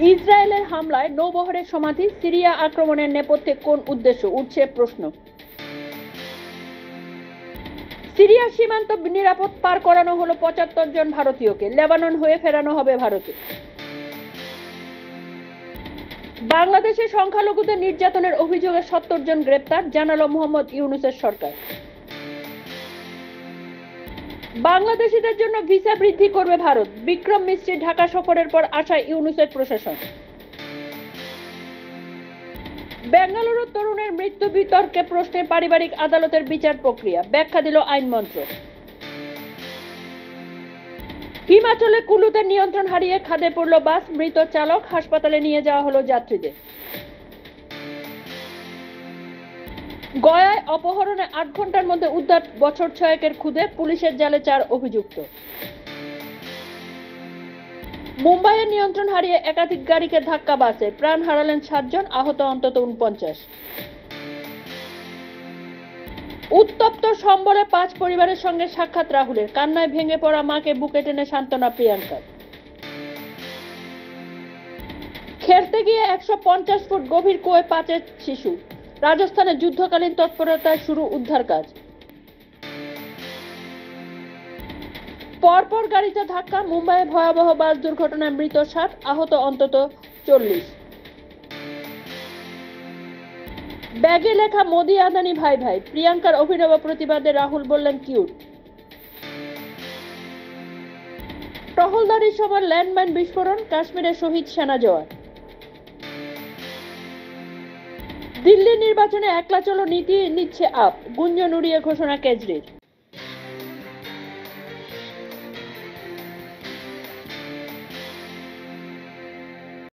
ইসরায়েলের হামলায় নৌবহরের সমাধি, সিরিয়া আক্রমণের নেপথ্যে কোন উদ্দেশ্য, উঠছে প্রশ্ন। সিরিয়ার সীমান্ত নিরাপদ পার করানো হলো ৭৫ জন ভারতীয়কে, লেবানন হয়ে ফেরানো হবে ভারতে। বাংলাদেশে সংখ্যালঘুদের নির্যাতনের অভিযোগে ৭০ জন গ্রেপ্তার, জানালো মোহাম্মদ ইউনূসের সরকার। বাংলাদেশিদের জন্য ভিসা বৃদ্ধি করবে ভারত, বিক্রম মিস্ত্রির ঢাকা সফরের পর আশায় ইউনূসের প্রশাসন। বেঙ্গালুরুর তরুণের মৃত্যু বিতর্কে প্রশ্নে পারিবারিক আদালতের বিচার প্রক্রিয়া, ব্যাখ্যা দিল আইন মন্ত্রক। হিমাচলে কুলুতে নিয়ন্ত্রণ হারিয়ে খাদে পড়ল বাস, মৃত চালক, হাসপাতালে নিয়ে যাওয়া হলো যাত্রীদের। গয়ায় অপহরণে ৮ ঘন্টার মধ্যে উদ্ধার বছর ৬ খুদে, পুলিশের জালে ৪ অভিযুক্ত। মুম্বাইয়ে নিয়ন্ত্রণ হারিয়ে একাধিক গাড়িকে ধাক্কা বাসে, প্রাণ হারালেন ৭ জন, আহত অন্তত ৪৯। উত্তপ্ত সম্বলে ৫ পরিবারের সঙ্গে সাক্ষাৎ রাহুলের, কান্নায় ভেঙে পড়া মাকে বুকে টেনে সান্ত্বনা প্রিয়াঙ্কার। খেলতে গিয়ে ১৫০ ফুট গভীর কুয়োয় ৫ শিশু, রাজস্থানে যুদ্ধকালীন তৎপরতায় শুরু উদ্ধার কাজ। পরপর গাড়িতে ধাক্কা, মুম্বাইয়ে ভয়াবহ বাস দুর্ঘটনায় মৃত ৭, আহত অন্তত ৪০। ব্যাগে লেখা মোদি আদানি ভাই ভাই, প্রিয়াঙ্কার অভিনব প্রতিবাদে রাহুল বললেন কিউট। টহলদারির সময় ল্যান্ডমাইন বিস্ফোরণ, কাশ্মীরে শহীদ সেনা জওয়ান। দিল্লি নির্বাচনে একলা চলো নীতি নিচ্ছে আপ, গুঞ্জন উড়িয়ে ঘোষণা কেজরির।